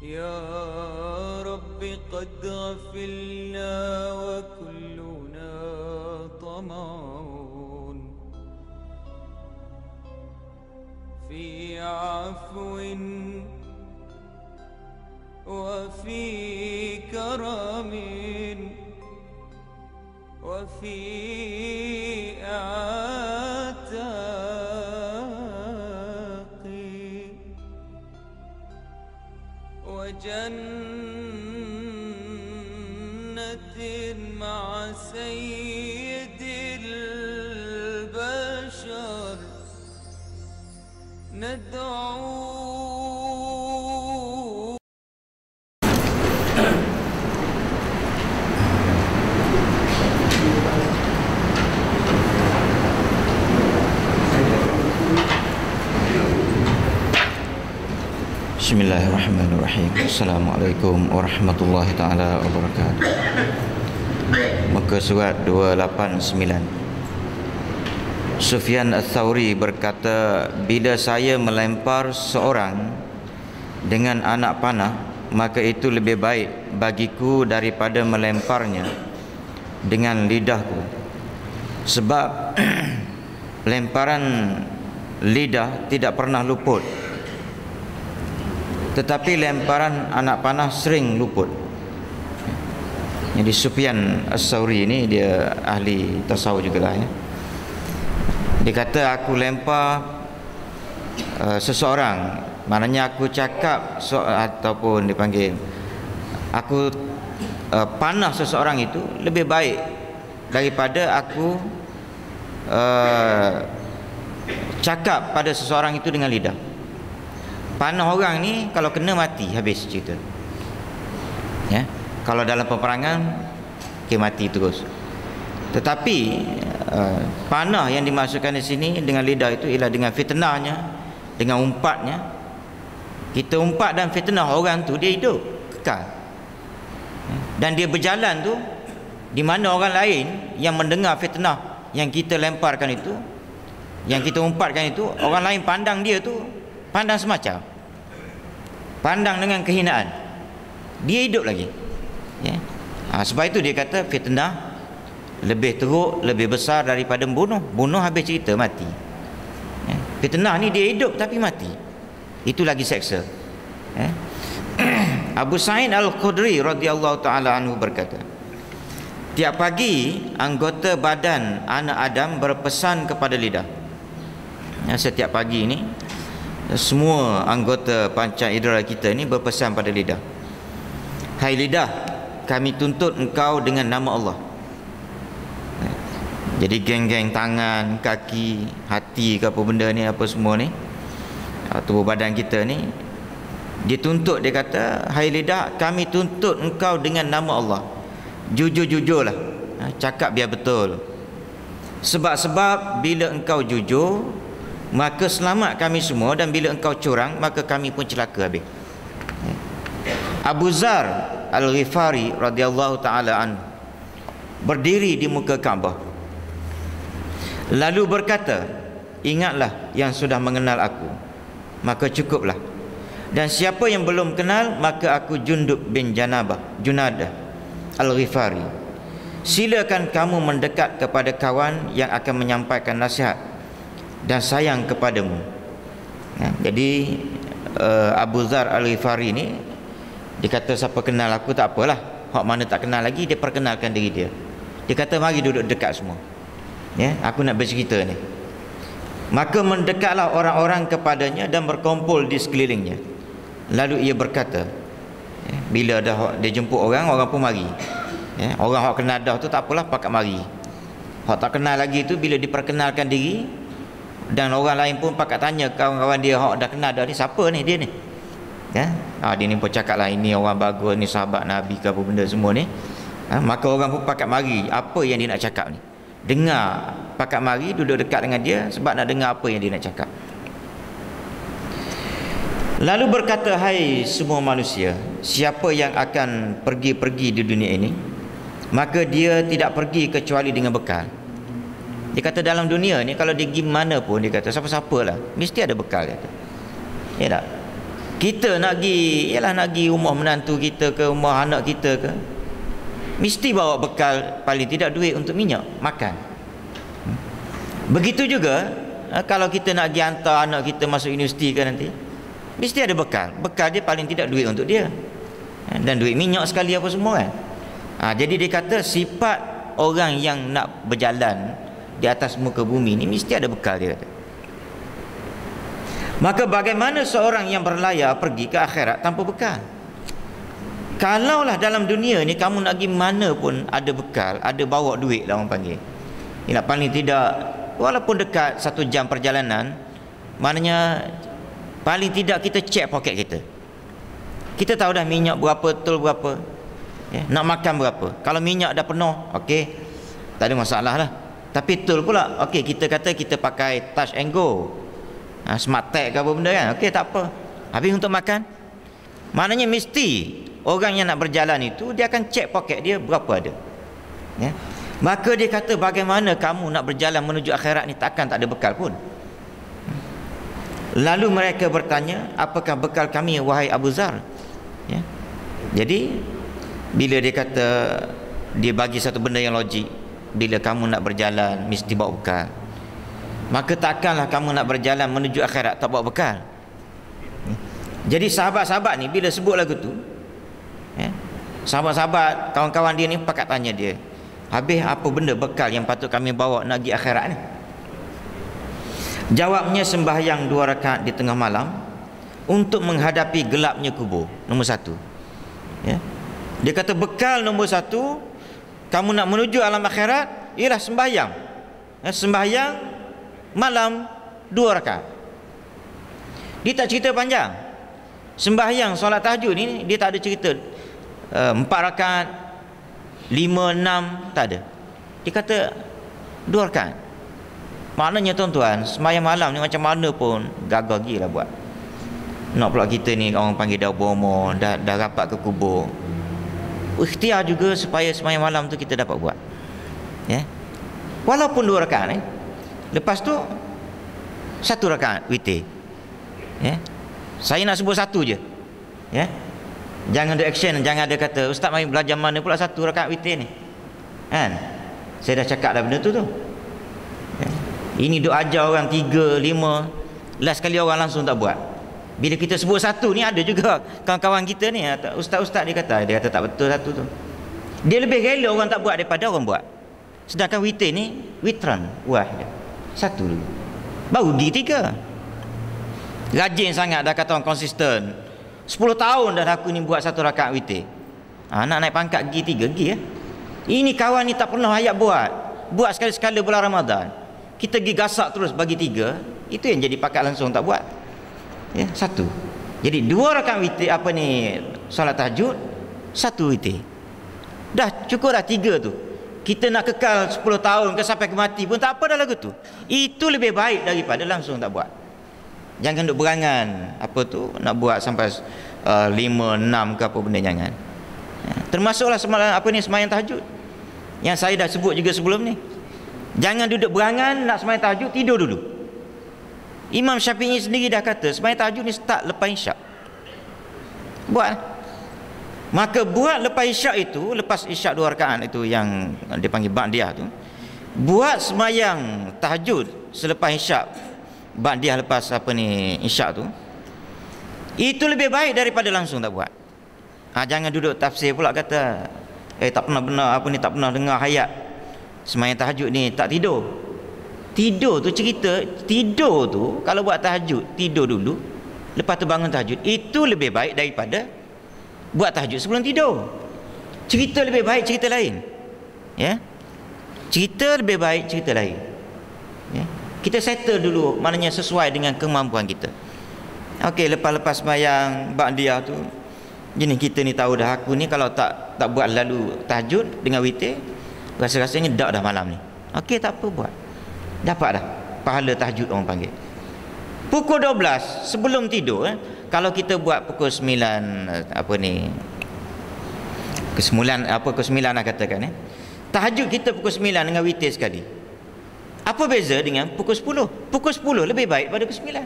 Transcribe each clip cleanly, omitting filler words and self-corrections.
يا رب قد غفلنا وكلنا طمع في عفو وفي كرم وفي عتاق وجنة مع سيد البشر ندعو. Bismillahirrahmanirrahim. Assalamualaikum warahmatullahi taala wabarakatuh. Muka surat 289. Sufyan Ats-Tsauri berkata, bila saya melempar seorang dengan anak panah, maka itu lebih baik bagiku daripada melemparnya dengan lidahku. Sebab lemparan lidah tidak pernah luput, tetapi lemparan anak panah sering luput. Jadi Sufyan Ats-Tsauri ini dia ahli tasawuf jugalah ya. Dia kata aku lempar seseorang, maknanya aku cakap ataupun dipanggil aku panah seseorang itu lebih baik daripada aku cakap pada seseorang itu dengan lidah. Panah orang ni kalau kena mati habis cerita. Ya, kalau dalam peperangan mati terus. Tetapi panah yang dimasukkan di sini dengan lidah itu ialah dengan fitnahnya, dengan umpatnya. Kita umpat dan fitnah orang tu, dia hidup kekal. Dan dia berjalan tu di mana orang lain yang mendengar fitnah yang kita lemparkan itu, yang kita umpatkan itu, orang lain pandang dia tu pandang semacam, pandang dengan kehinaan, dia hidup lagi ya. Sebab itu dia kata fitnah lebih teruk, lebih besar daripada membunuh. Bunuh habis cerita mati ya. Fitnah ni dia hidup tapi mati, itu lagi seksa ya. Abu Sa'id Al-Khudri radhiyallahu ta'ala anhu berkata, tiap pagi anggota badan anak Adam berpesan kepada lidah ya. Setiap pagi ni semua anggota panca indera kita ni berpesan pada lidah, hai lidah, kami tuntut engkau dengan nama Allah. Jadi geng-geng tangan, kaki, hati ke apa benda ni, apa semua ni, tubuh badan kita ni, dia tuntut, dia kata, hai lidah, kami tuntut engkau dengan nama Allah. Jujur-jujurlah, cakap biar betul. Sebab bila engkau jujur, maka selamat kami semua, dan bila engkau curang, maka kami pun celaka habis. Abu Zar Al-Ghifari radhiyallahu ta'ala anhu berdiri di muka Kaabah, lalu berkata, ingatlah yang sudah mengenal aku, maka cukuplah. Dan siapa yang belum kenal, maka aku Jundub bin Junadah Al-Ghifari. Silakan kamu mendekat kepada kawan yang akan menyampaikan nasihat dan sayang kepadamu. Jadi Abu Zar Al-Ghifari ni, dia kata siapa kenal aku tak apalah, hak mana tak kenal lagi dia perkenalkan diri dia. Dia kata mari duduk dekat semua ya, aku nak bercerita ni. Maka mendekatlah orang-orang kepadanya dan berkumpul di sekelilingnya. Lalu ia berkata ya, bila dah dia jemput orang, orang pun mari ya. Orang hak kenal dah tu tak apalah, pakat mari. Hak tak kenal lagi tu, bila diperkenalkan diri dan orang lain pun pakat tanya kawan-kawan dia hak dah kenal dah ni, siapa ni dia ni ya. Dia ni pun cakap lah, ini orang bagus, ni sahabat Nabi ke apa benda semua ni. Maka orang pun pakat mari, apa yang dia nak cakap ni, dengar, pakat mari duduk dekat dengan dia sebab nak dengar apa yang dia nak cakap. Lalu berkata, hai semua manusia, siapa yang akan pergi-pergi di dunia ini, maka dia tidak pergi kecuali dengan bekal. Dia kata dalam dunia ni kalau dia pergi mana pun, dia kata siapa-siapa lah mesti ada bekal, kata. Ya tak? Kita nak pergi, ialah nak pergi rumah menantu kita ke, rumah anak kita ke, mesti bawa bekal, paling tidak duit untuk minyak makan. Begitu juga kalau kita nak pergi hantar anak kita masuk universiti ke nanti, mesti ada bekal. Bekal dia paling tidak duit untuk dia, dan duit minyak sekali apa semua kan. Jadi dia kata sifat orang yang nak berjalan di atas muka bumi ni mesti ada bekal, dia kata. Maka bagaimana seorang yang berlayar pergi ke akhirat tanpa bekal? Kalaulah dalam dunia ni kamu nak pergi mana pun ada bekal, ada bawa duit lah orang panggil. Ialah paling tidak walaupun dekat 1 jam perjalanan, maknanya paling tidak kita cek poket kita. Kita tahu dah minyak berapa, tol berapa, nak makan berapa. Kalau minyak dah penuh, okey, tak ada masalah lah. Tapi tol pula, okey, kita kata kita pakai touch and go, smart tag ke apa benda kan, okey, tak apa. Habis untuk makan, maknanya mesti orang yang nak berjalan itu dia akan cek poket dia berapa ada, ya. Maka dia kata bagaimana kamu nak berjalan menuju akhirat ni takkan tak ada bekal pun. Lalu mereka bertanya, apakah bekal kami wahai Abu Zar, ya. Jadi bila dia kata, dia bagi satu benda yang logik, bila kamu nak berjalan mesti bawa bekal, maka takkanlah kamu nak berjalan menuju akhirat tak bawa bekal. Jadi sahabat-sahabat ni bila sebut lagu tu, sahabat-sahabat kawan-kawan dia ni pakat tanya dia, habis apa benda bekal yang patut kami bawa nak pergi akhirat ni? Jawabnya sembahyang 2 rakaat di tengah malam untuk menghadapi gelapnya kubur. Nombor 1, ya. Dia kata bekal nombor 1 kamu nak menuju alam akhirat ialah sembahyang, sembahyang malam 2 rakaat. Dia tak cerita panjang. Sembahyang solat tahajud ni dia tak ada cerita 4 rakaat, 5, 6, tak ada. Dia kata 2 rakaat. Maknanya tuan-tuan, sembahyang malam ni macam mana pun gagal gila buat. Nak pula kita ni orang panggil dah berumur, dah rapat ke kubur, ikhtiar juga supaya sembahyang malam tu kita dapat buat, ya. Walaupun 2 rakaat, lepas tu 1 rakaat witir, ya. Saya nak sebut 1 je, ya. Jangan ada action, jangan ada kata ustaz mai belajar mana pula 1 rakaat witir ni, kan. Saya dah cakap dah benda tu, ya. Ini duk ajar orang 3, 5, last kali orang langsung tak buat. Bila kita sebut 1 ni, ada juga kawan-kawan kita ni, ustaz-ustaz dia kata tak betul 1 tu. Dia lebih rela orang tak buat daripada orang buat. Sedangkan witir ni witran, wahid, 1 dulu, baru pergi 3. Rajin sangat dah kata orang, konsisten. 10 tahun dah aku ni buat 1 rakaat witir. Nak naik pangkat pergi 3, pergi ya. Ini kawan ni tak pernah hayat buat sekali-sekala bulan Ramadan. Kita pergi gasak terus bagi 3, itu yang jadi pakat langsung tak buat, ya. 1. Jadi 2 rakaat witir, apa ni, solat tahajud, 1 witir. Dah cukup dah 3 tu. Kita nak kekal 10 tahun ke sampai ke mati pun tak apa dah lagu tu. Itu lebih baik daripada langsung tak buat. Jangan duk berangan apa tu nak buat sampai 5, 6 ke apa benda, jangan. Termasuklah semalam apa ni, sembahyang tahajud yang saya dah sebut juga sebelum ni. Jangan duduk berangan nak sembahyang tahajud tidur dulu. Imam Syafi'i sendiri dah kata sembahyang tahajud ni start lepas isyak. Buat. Maka buat lepas isyak itu, lepas isyak 2 rakaat itu yang dipanggil ba'diyah tu, buat sembahyang tahajud selepas isyak, ba'diyah lepas apa ni isyak tu, itu lebih baik daripada langsung tak buat. Jangan duduk tafsir pula kata tak pernah benar apa ni, tak pernah dengar hayat sembahyang tahajud ni tak tidur. Tidur tu cerita, tidur tu kalau buat tahajud tidur dulu, lepas tu bangun tahajud, itu lebih baik daripada buat tahajud sebelum tidur. Cerita lebih baik cerita lain, ya. Cerita lebih baik cerita lain, ya. Kita settle dulu, maknanya sesuai dengan kemampuan kita. Okey, lepas-lepas sembahyang ba'diyah tu, jenis kita ni tahu dah, aku ni kalau tak buat lalu tahajud dengan witir, rasa-rasanya dak dah malam ni. Okey, tak apa, buat. Dapat dah pahala tahajud orang panggil. Pukul 12 sebelum tidur, kalau kita buat pukul 9 apa ni, ke 9 lah katakan, tahajud kita pukul 9 dengan witir sekali. Apa beza dengan pukul 10? Pukul 10 lebih baik pada pukul 9.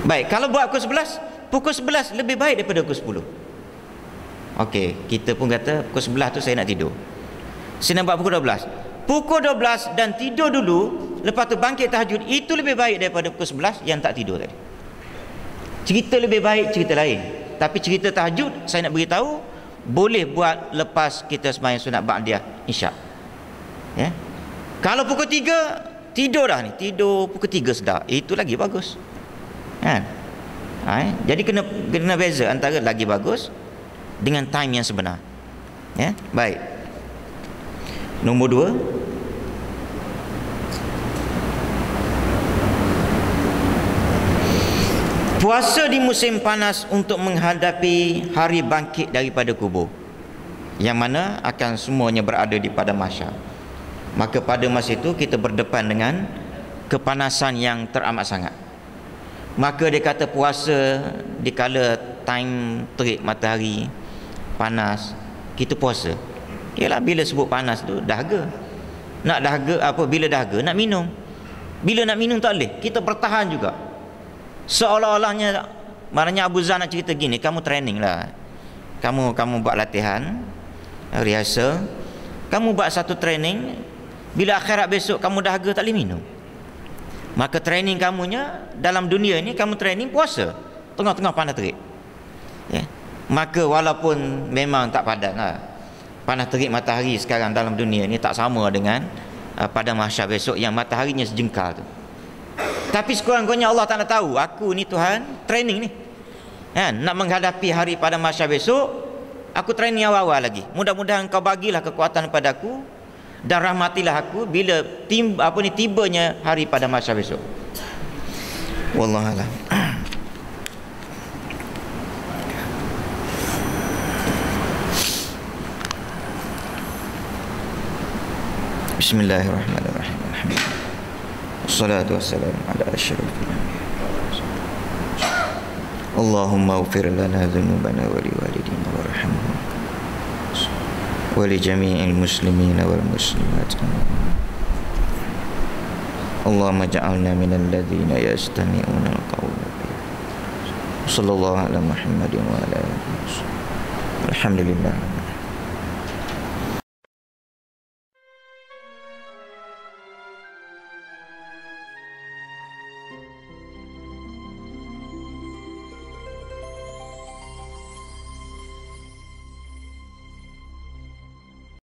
Baik, kalau buat pukul 11 lebih baik daripada pukul 10. Okey, kita pun kata pukul 11 tu saya nak tidur. Saya nak buat pukul 12. Pukul 12 dan tidur dulu, lepas tu bangkit tahajud, itu lebih baik daripada pukul 11 yang tak tidur tadi. Cerita lebih baik, cerita lain. Tapi cerita tahajud, saya nak beritahu, boleh buat lepas kita sembahyang sunat ba'diyah isyak. Ya. Kalau pukul 3 tidur dah ni, tidur pukul 3 sedar, itu lagi bagus. Kan? Jadi kena beza antara lagi bagus dengan time yang sebenar. Ya, baik. Nombor 2, puasa di musim panas untuk menghadapi hari bangkit daripada kubur, yang mana akan semuanya berada di padang mahsyar. Maka pada masa itu kita berdepan dengan kepanasan yang teramat sangat. Maka dia kata puasa di kala time terik matahari panas, kita puasa. Ialah bila sebut panas tu dahaga. Nak dahaga apa, bila dahaga nak minum. Bila nak minum tak boleh, kita bertahan juga. Seolah-olahnya, maknanya Abu Zar nak cerita gini, kamu training lah, kamu buat latihan, rehearsal, kamu buat satu training, bila akhirat besok kamu dahaga tak boleh minum. Maka training kamunya dalam dunia ni, kamu training puasa tengah-tengah panas terik. Ya. Maka walaupun memang tak padan lah, panas terik matahari sekarang dalam dunia ni tak sama dengan pada mahsyar besok yang mataharinya sejengkal tu. Tapi sekurang-kurangnya Allah tak nak tahu, aku ni Tuhan training ni, kan, nak menghadapi hari pada mahsyar besok. Aku training awal-awal lagi. Mudah-mudahan kau bagilah kekuatan kepada aku dan rahmatilah aku bila tibanya hari pada mahsyar besok. Wallahu a'lam. Bismillahirrahmanirrahim. Wassalatu wassalamu ala asyrafil anbiya. Allahumma ighfir lana dhunubana wa liwalidina warhamhum wa li jami'il muslimina wal muslimat. Allahumma ja'alna minal ladzina yastami'una al-qawla. Sallallahu ala Muhammadin wa ala alihi. Alhamdulillah.